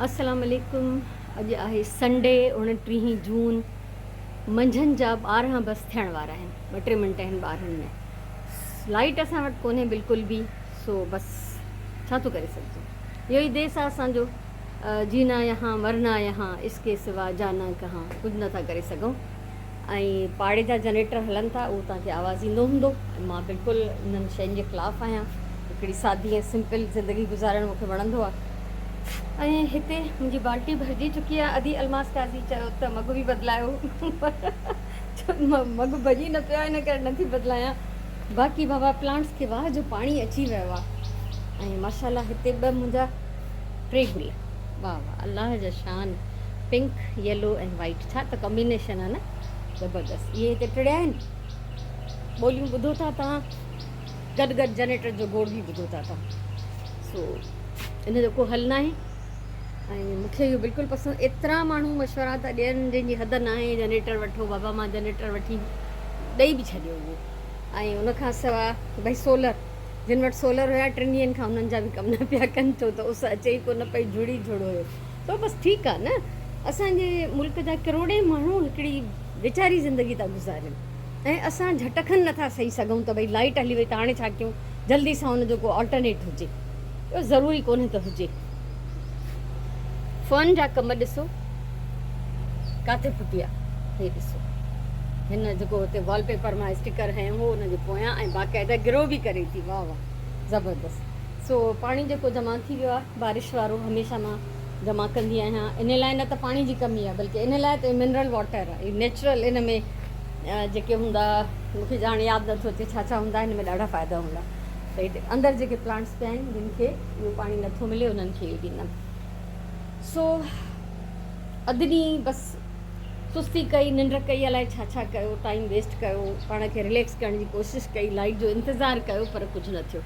अस्सलाम वालेकुम। अॼु आहे संडे 29 जून। मंझंदि जा 12 बस थियण वारा आहिनि। 2-3 मिंट आहिनि ॿारनि में। लाइट असां वटि कोन्हे बिल्कुलु बि, सो बसि छा थो करे सघिजे। इहो ई देश आहे असांजो। जीना यहाँ मरना यहाँ, इसके सिवा जाना कहाँ, कुझु नथा करे सघूं। ऐं पाड़े जा जनरेटर हलनि था, उहो तव्हांखे आवाज़ु ईंदो हूंदो। मां बिल्कुलु इन्हनि शयुनि जे ख़िलाफ़ु आहियां। हिकिड़ी सादी ऐं सिंपल ज़िंदगी गुज़ारणु मूंखे वणंदो आहे। ऐं हिते मुंहिंजी बाल्टी भरिजी चुकी आहे। अदी अलमास काज़ी चयो त मॻु बि बदिलायो मॻु भॼी न पियो आहे, इन करे नथी बदिलायां। बाक़ी बाबा प्लांट्स खे वाह जो पाणी अची वियो आहे। ऐं माशाल्लाह हिते 2 मुंहिंजा 3 गुल, वाह वाह अलाह जा शान। पिंक, येलो ऐं वाइट, छा त कॉम्बिनेशन आहे न, ज़बरदस्त। इहे हिते टिड़िया आहिनि। ॿोलियूं ॿुधो था तव्हां, गॾु गॾु जनरेटर जो गोड़ बि ॿुधो था तव्हां। सो इन जो को हल न आहे। ऐं मूंखे इहो बिल्कुलु पसंदि। एतिरा माण्हू मशवरा था ॾियनि जंहिंजी हद न आहे। जनरेटर वठो बाबा, मां जनरेटर वठी ॾेई बि छॾियो उहो। ऐं उनखां सवाइ भई सोलर, जिन वटि सोलर हुया 3 ॾींहंनि खां उन्हनि जा बि कमु न पिया कनि, छो त उस अचे ई कोन पई, जुड़ी जुड़ हुयो। तो बसि ठीकु आहे न, असांजे मुल्क जा करोड़े माण्हू हिकिड़ी वीचारी ज़िंदगी था गुज़ारनि ऐं असां झटकनि नथा सही सघूं त भई लाइट हली वई त हाणे छा कयूं, जल्दी सां हुनजो को ऑल्टरनेट हुजे। इहो ज़रूरी कोन्हे त हुजे। फ़ोन जा कम ॾिसो किथे फुटी आहे। हे ॾिसो, हिन जेको हुते वॉलपेपर मां स्टिकर हयूं हो हुनजे पोयां ऐं बाक़ाइदा गिरो बि करे थी। वाह वाह ज़बरदस्त। सो पाणी जेको जमा थी वियो आहे बारिश वारो, हमेशह मां जमा कंदी आहियां। इन लाइ न त पाणी जी कमी आहे, बल्कि इन लाइ त मिनरल वाटर आहे, इहो नेचुरल। इन में जेके हूंदा, मूंखे ॼाण यादि नथो अचे छा छा हूंदा, हिन में ॾाढा फ़ाइदा हूंदा। त हिते अंदरि जेके प्लांट्स पिया आहिनि जिन खे इहो पाणी नथो मिले, उन्हनि खे इहो ॾींदमि। सो अधु ॾींहुं बसि सुस्ती कई, निंड कई, अलाए छा छा कयो, टाइम वेस्ट कयो, पाण खे रिलैक्स करण जी कोशिशि कई, लाइट जो इंतज़ारु कयो, पर कुझु न थियो।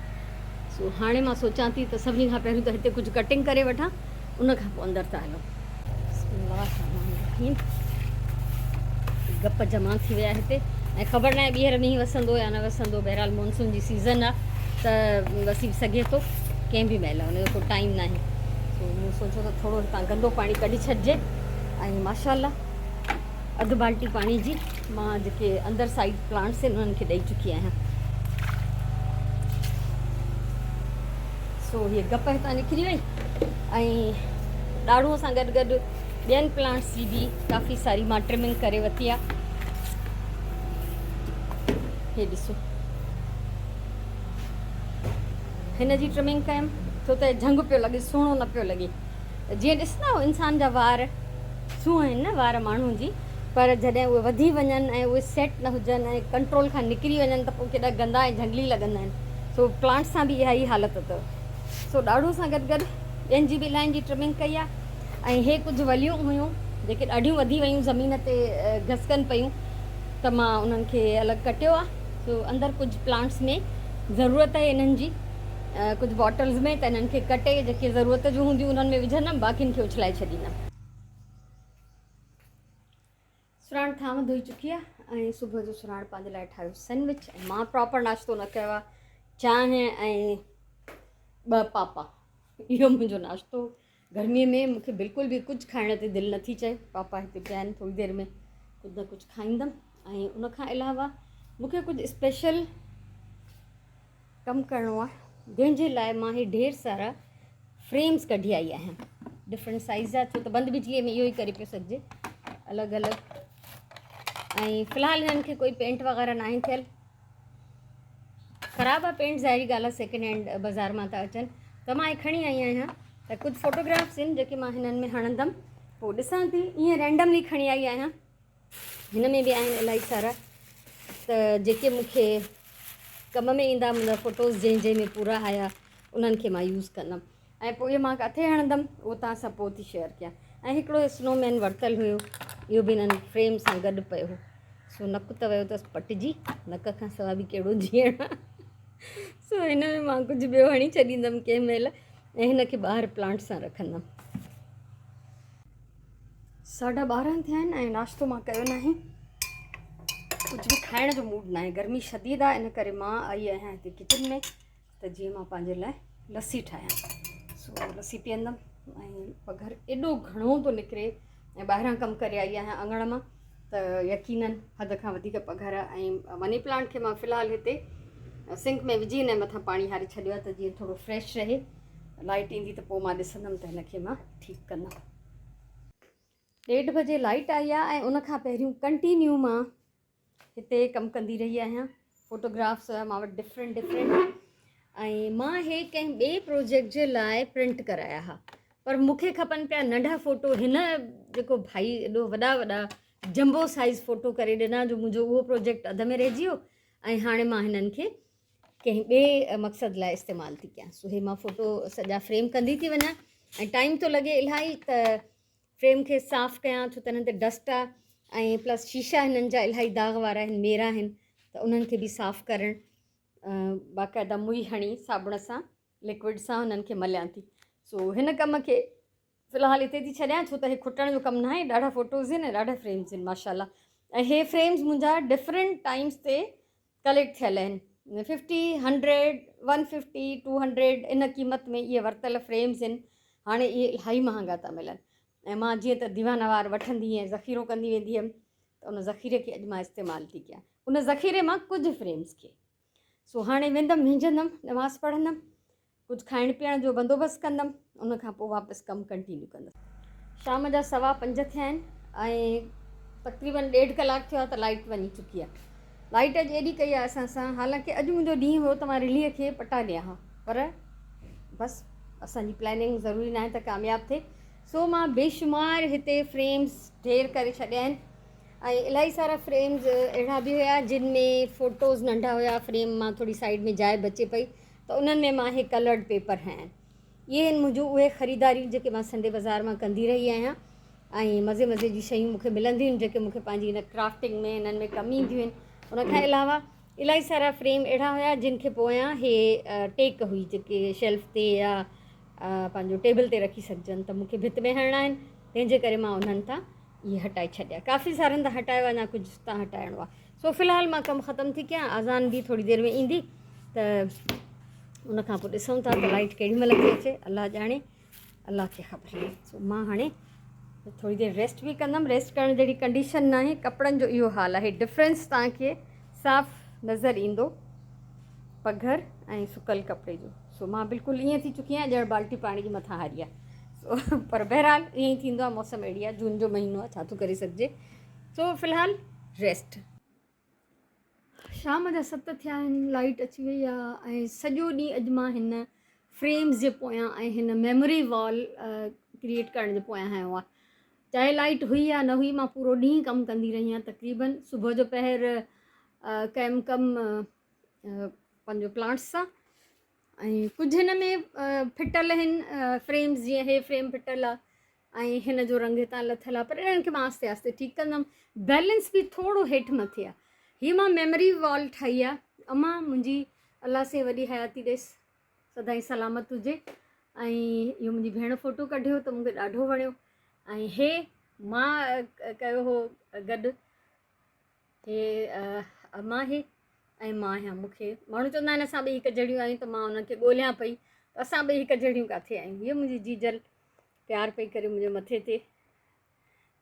सो हाणे मां सोचां थी त सभिनी खां पहिरियों त हिते कुझु कटिंग करे वठां, उनखां पोइ अंदरि था हलूं। गप जमा थी विया हिते। ऐं ख़बर न आहे ॿीहर मींहुं वसंदो या न वसंदो। बहरहाल मॉनसून जी सीज़न आहे त वसी सघे थो कंहिं बि महिल, हुनजो को टाइम न आहे। सो मूं सोचियो त थोरो हितां गंदो पाणी कढी छॾिजे। ऐं माशाल्लाह अधु बाल्टी पाणी जी मां जेके अंदरि साइड प्लांट्स आहिनि उन्हनि खे ॾेई चुकी आहियां। सो हीअ गप हितां निकिरी वई। ऐं ॾाढ़ूअ सां गॾु गॾु ॿियनि प्लांट्स जी बि काफ़ी सारी मां ट्रिमिंग करे वरिती आहे। हे ॾिसो, हिन जी ट्रिमिंग कयमि छो त झंग पियो लॻे, सुहिणो न पियो लॻे। जीअं ॾिस न, इंसान जा वार सूंहं आहिनि न, वार माण्हू जी, पर जॾहिं उहे वधी वञनि ऐं उहे सेट न हुजनि ऐं कंट्रोल खां निकिरी वञनि त पोइ केॾा गंदा ऐं झंगली लॻंदा आहिनि। सो प्लांट्स सां बि इहा ई हालति अथव। सो ॾाढ़ो सां गॾु गॾु ॿियनि जी बि लाइन जी ट्रिमिंग कई आहे। ऐं हे कुझु वलियूं हुयूं जेके ॾाढियूं वधी वयूं, ज़मीन ते घसकनि पियूं, त मां उन्हनि खे अलॻि कटियो आहे। सो अंदरि कुझु प्लांट्स में ज़रूरत आहे इन्हनि जी, कुझु बॉटल्स में, त इन्हनि खे कटे जेके ज़रूरत जूं हूंदियूं उन्हनि में विझंदमि, बाक़ियुनि खे उछलाए छॾींदमि। सुराण थाम धोई चुकी आहे ऐं सुबुह जो सुराण पंहिंजे लाइ ठाहियो सैंडविच। ऐं मां प्रॉपर नाश्तो न कयो आहे, चांहि ऐं 2 पापा, इहो मुंहिंजो नाश्तो। गर्मीअ में मूंखे बिल्कुलु बि कुझु खाइण ते दिलि नथी चए। पापा हिते पिया आहिनि, थोरी देरि में कुझु न कुझु खाईंदमि। ऐं उनखां अलावा मूंखे कुझु स्पेशल कमु करिणो आहे, जंहिंजे लाइ मां हे ढेर सारा फ्रेम्स कढी आई आहियां, डिफरेंट साइज़ जा, छो त बंदि बिजलीअ में इहो ई करे पियो सघिजे, अलॻि अलॻि। ऐं फ़िलहालु हिननि खे कोई पेंट वग़ैरह न आहे थियल। ख़राबु आहे पेंट, ज़ाहिरी ॻाल्हि आहे, सेकेंड हैंड बाज़ार मां था अचनि। त मां खणी आई आहियां, त कुझु फ़ोटोग्राफ्स आहिनि जेके मां हिननि में हणंदमि, पोइ ॾिसां थी। ईअं रैंडमली खणी आई आहियां। हिन में बि आहिनि इलाही सारा, त जेके मूंखे कम में ईंदा, मुंहिंजा फ़ोटोज़ जंहिं में पूरा आया, उन्हनि खे मां यूज़ कंदमि। ऐं पोइ इहो मां किथे हणंदमि उहो तव्हां सां पोइ थी शेयर कयां। ऐं हिकिड़ो स्नोमैन वरितलु हुयो, इहो बि हिननि फ्रेम सां गॾु पियो हो। सो नकु त वियो अथसि पटिजी, नक खां सवाइ बि कहिड़ो जीअण आहे। सो हिन में मां कुझु ॿियो हणी छॾींदमि कंहिं महिल, ऐं हिन खे ॿाहिरि प्लांट सां रखंदमि। 12:30 थिया आहिनि ऐं नाश्तो मां कयो न आहे। कुझु बि खाइण जो मूड न आहे, गर्मी शदीद आहे, इन करे मां आई आहियां हिते किचन में, त जीअं मां पंहिंजे लाइ लस्सी ठाहियां। सो लस्सी पीअंदमि। ऐं पघर एॾो घणो थो निकिरे ऐं ॿाहिरां कमु करे आई आहियां अङण मां त यकीननि हद खां वधीक पघर। ऐं मनी प्लांट खे मां फ़िलहालु हिते सिंक में विझी हिन मथां पाणी हारे छॾियो आहे त जीअं थोरो फ्रेश रहे। लाइट ईंदी त पोइ मां ॾिसंदमि त हिनखे मां ठीकु कंदमि। 1:30 बजे लाइट आई आहे ऐं उनखां पहिरियों कंटिन्यू मां हिते कमु कंदी रही आहियां। फ़ोटोग्राफ्स मां वटि डिफरेंट ऐं मां हे कंहिं ॿिए प्रोजेक्ट जे लाइ प्रिंट कराया हुआ, पर मूंखे खपनि पिया नंढा फ़ोटो। हिन जेको भाई एॾो वॾा जंबो साइज़ फ़ोटो करे ॾिना जो मुंहिंजो उहो प्रोजेक्ट अध में रहिजी वियो ऐं हाणे मां हिननि खे कंहिं ॿिए मक़सद लाइ इस्तेमालु थी कयां। सो हे मां फ़ोटो सॼा फ्रेम कंदी थी वञा ऐं टाइम थो लॻे इलाही त फ्रेम खे साफ़ु कयां, छो त हिननि ते डस्ट आहे ऐं प्लस शीशा हिननि जा इलाही दाग वारा आहिनि, मेरा आहिनि, त उन्हनि खे बि साफ़ु करणु बाक़ाइदा मुई हणी साबुण सां लिक्विड सां हुननि खे मलियां थी। सो हिन कम खे फ़िलहालु हिते थी छॾियां, छो त हे खुटण जो कमु न आहे। ॾाढा फ़ोटोज़ आहिनि, ॾाढा फ्रेम्स आहिनि माशाल्लाह। ऐं हे फ्रेम्स मुंहिंजा डिफरेंट टाइम्स ते कलेक्ट थियल आहिनि। 50, 100, 150, 200 इन क़ीमत में इहे वरितल फ्रेम्स आहिनि। हाणे इहे इलाही महांगा था मिलनि ऐं मां जीअं त दीवानवार वठंदी ऐं ज़ख़ीरो कंदी वेंदी हुअमि, त उन ज़ख़ीरे खे अॼु मां इस्तेमालु थी कयां, उन ज़ख़ीरे मां कुझु फ्रेम्स खे। सो हाणे वेंदमि, मिंजंदमि, नमाज़ पढ़ंदमि, कुझु खाइण पीअण जो बंदोबस्तु कंदमि, उनखां पोइ वापसि कमु कंटिन्यू कंदमि। शाम जा 5:15 थिया आहिनि ऐं तक़रीबन 1.5 कलाक थियो आहे त लाइट वञी चुकी आहे। लाइट अॼु एॾी कई आहे असां सां, हालांकि अॼु मुंहिंजो ॾींहुं हुयो त मां रिलीअ खे पटा ॾियां हा, पर बसि असांजी प्लैनिंग ज़रूरी न आहे त कामयाबु थिए। सो मां बेशुमार हिते फ्रेम्स ढेर करे छॾिया आहिनि ऐं इलाही सारा फ्रेम्स अहिड़ा बि हुया जिन में फ़ोटोज़ नंढा हुया, फ्रेम मां थोरी साइड में जाइ बचे पई, त उन्हनि में मां हे कलर्ड पेपर हयां। इहे आहिनि मुंहिंजो उहे ख़रीदारियूं जेके मां संडे बाज़ार मां कंदी रही आहियां ऐं मज़े जी शयूं मूंखे मिलंदियूं आहिनि जेके मूंखे पंहिंजी हिन क्राफ्टिंग में हिननि में कमु ईंदियूं आहिनि। उनखां अलावा इलाही सारा फ्रेम अहिड़ा हुया जिन खे पोयां हे टेक हुई, जेके शेल्फ ते या पंहिंजो टेबल ते रखी सघजनि, त मूंखे भित में हणणा आहिनि, तंहिंजे करे मां उन्हनि तां इहे हटाए छॾिया। काफ़ी सारनि तां हटायो, अञा कुझु तां हटाइणो आहे। सो फ़िलहालु मां कमु ख़तमु थी कयां, अज़ान बि थोरी देरि में ईंदी, त उनखां पोइ ॾिसूं था त लाइट केॾी महिल थी अचे, अलाह ॼाणे, अलाह खे ख़बर। सो मां हाणे थोरी देरि रेस्ट बि कंदमि। रेस्ट करण जहिड़ी कंडीशन न आहे, कपिड़नि जो इहो हाल आहे। डिफरेंस तव्हांखे साफ़ु नज़र ईंदो पघर ऐं सुकल कपिड़े जो। सो मां बिल्कुलु ईअं थी चुकी आहियां ॼण बाल्टी पाणी जे मथां हारी आहे। सो पर बहरहाल ईअं ई थींदो आहे, मौसम अहिड़ी आहे, जून जो महीनो आहे, छा थो करे सघिजे। सो फ़िलहालु रेस्ट। शाम जा 7 थिया आहिनि, लाइट अची वई आहे ऐं सॼो ॾींहुं अॼु मां हिन फ्रेम्स जे पोयां ऐं हिन मेमोरी वॉल क्रिएट करण जे पोयां हयो आहे। चाहे लाइट हुई या न हुई, मां पूरो ॾींहुं कमु कंदी रही आहियां। तक़रीबन सुबुह जो पहर कमु पंहिंजो प्लांट्स सां ऐं कुझु हिन में फिटल आहिनि फ्रेम्स, जीअं हे फ्रेम फिटल आहे ऐं हिन जो रंग हितां लथियलु आहे, पर इन्हनि खे मां आस्ते आस्ते ठीकु कंदमि। बैलेंस बि थोरो हेठि मथे आहे। हीअ मां मेमोरी वॉल ठाही आहे, अमा मुंहिंजी अलाह से वॾी हयाती ॾेसि, सदाईं सलामत हुजे। ऐं इहो मुंहिंजी भेण फ़ोटो कढियो त मूंखे ॾाढो वणियो। ऐं हे मां कयो हो गॾु, हे अमा हे ऐं मां आहियां। मूंखे माण्हू चवंदा आहिनि असां ॿई हिकु जहिड़ियूं आहियूं, त मां उनखे ॻोल्हियां पई त असां ॿई हिकु जहिड़ियूं किथे आहियूं। हीअ मुंहिंजी जीजल प्यार पई करे मुंहिंजे मथे ते।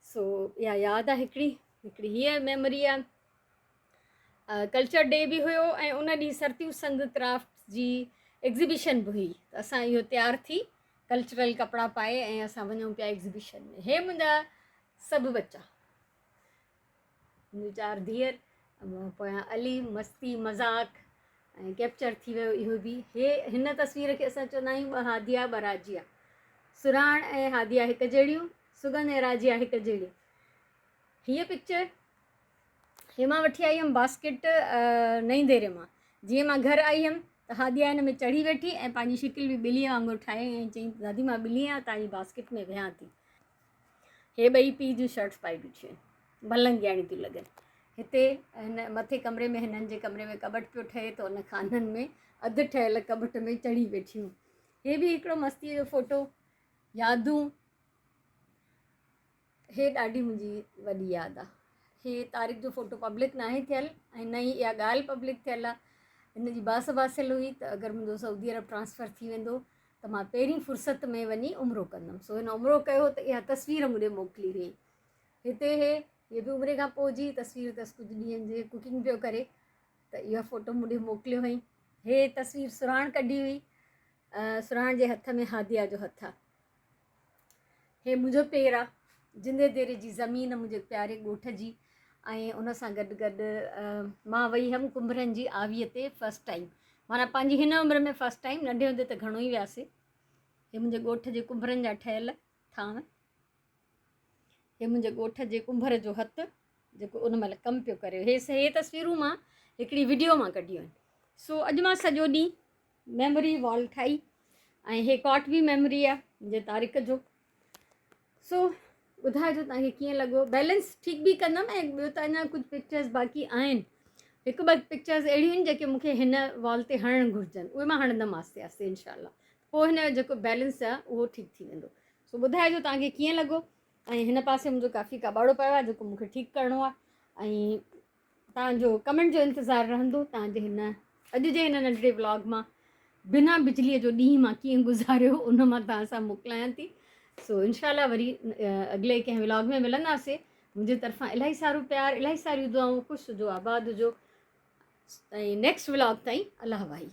सो इहा यादि आहे हिकिड़ी हीअ मेमोरी आहे। कल्चर डे बि हुयो ऐं उन ॾींहुं सरतियूं संग क्राफ्ट जी एग्ज़िबिशन बि हुई, त असां इहो तयारु थी कल्चरल कपिड़ा पाए ऐं असां वञूं पिया एग्ज़िबिशन में। हे मुंहिंजा सभु बच्चा, मुंहिंजी 4 धीअर, पोयां अली, मस्ती मज़ाक ऐं कैप्चर थी वियो इहो बि। हे हिन तस्वीर खे असां चवंदा आहियूं 2 हादिया ॿ राजिया। सुराण ऐं हादिया हिकु जहिड़ियूं, सुगंध ऐं राजिया हिकु जहिड़ियूं। हीअ पिक्चर हे मां वठी आई हुअमि बास्केट नईं देरे मां। जीअं मां घरु आई हुअमि त हादिया हिन में चढ़ी वेठी ऐं पंहिंजी शिकिल बि ॿिलीअ वांगुरु ठाहे ऐं चई दादी मां ॿिली आहियां, तव्हांजी बास्केट में विहां थी। हे ॿई पीउ जूं शर्ट्स पाई बीठियूं आहिनि, मलंगियाणी थियूं लॻनि। हिते हिन मथे कमरे में, हिननि जे कमरे में कबट पियो ठहे, त उन खाननि में अधु ठहियल कबट में चढ़ी वेठियूं। हे बि हिकिड़ो मस्तीअ जो फ़ोटो, यादूं। हे ॾाढी मुंहिंजी वॾी यादि आहे। हे तारीख़ जो फ़ोटो पब्लिक न आहे थियल ऐं न ई इहा ॻाल्हि पब्लिक थियल आहे। हिन जी बास बासियल हुई त अगरि मुंहिंजो सऊदी अरब ट्रांसफ़र थी वेंदो त मां पहिरीं फ़ुर्सत में वञी उमिरो कंदमि। सो हिन उमिरो कयो त इहा तस्वीर मूंखे मोकिली हुई। हिते हे बि उमिरे खां पोइ जी तस्वीर अथसि, कुझु ॾींहंनि जे कुकिंग पियो करे त इहा फ़ोटो मूंखे मोकिलियो हुई। हे तस्वीर सुराण कढी हुई, सुराण जे हथ में हादिया जो हथु आहे। हे मुंहिंजो पेरु आहे, जिंदे देरे जी ज़मीन मुंहिंजे प्यारे ॻोठ जी। ऐं उन सां गॾु गॾु मां वई हुअमि कुंभरनि जी आवीअ ते फस्ट टाइम, माना पंहिंजी हिन उमिरि में फस्ट टाइम, नंढे हूंदे त घणो ई वियासीं। हे मुंहिंजे ॻोठ जे कुंभरनि जा ठहियल थांव, हे मुंहिंजे ॻोठ जे कुंभर जो हथु जेको उन महिल कमु पियो करे। हे तस्वीरूं मां हिकिड़ी वीडियो मां कढियूं आहिनि। सो अॼु मां सॼो ॾींहुं मेमोरी वॉल ठाही, ऐं हे कॉट बि मेमोरी आहे मुंहिंजे तारीख़ जो। सो ॿुधाइजो तव्हांखे कीअं लॻो। बैलेंस ठीक बि कंदमि, ऐं ॿियो त अञा कुझु पिक्चर्स बाक़ी आहिनि, हिकु ॿ पिक्चर्स अहिड़ियूं आहिनि जेके मूंखे हिन वॉल ते हणणु घुरिजनि, उहे मां हणंदमि आस्ते आस्ते इनशाला। पोइ हिन जो जेको बैलेंस आहे उहो ठीकु थी वेंदो। सो ॿुधाइजो तव्हांखे कीअं लॻो। ऐं हिन पासे मुंहिंजो काफ़ी कबाड़ो पियो आहे जेको मूंखे ठीकु करिणो आहे, ऐं तव्हांजो कमेंट जो इंतज़ारु रहंदो। तव्हांजे हिन अॼु जे हिन नंढड़े व्लॉग मां बिना बिजलीअ जो ॾींहुं मां कीअं गुज़ारियो उन मां तव्हां सां मोकिलायां थी। सो इनशाला वरी अॻिले कंहिं व्लॉग में मिलंदासीं। मुंहिंजे तरफ़ां इलाही सारो प्यार, इलाही सारियूं दुआऊं, ख़ुशि हुजो, आबाद हुजो, ऐं नेक्स्ट व्लॉग ताईं अलाह भाई।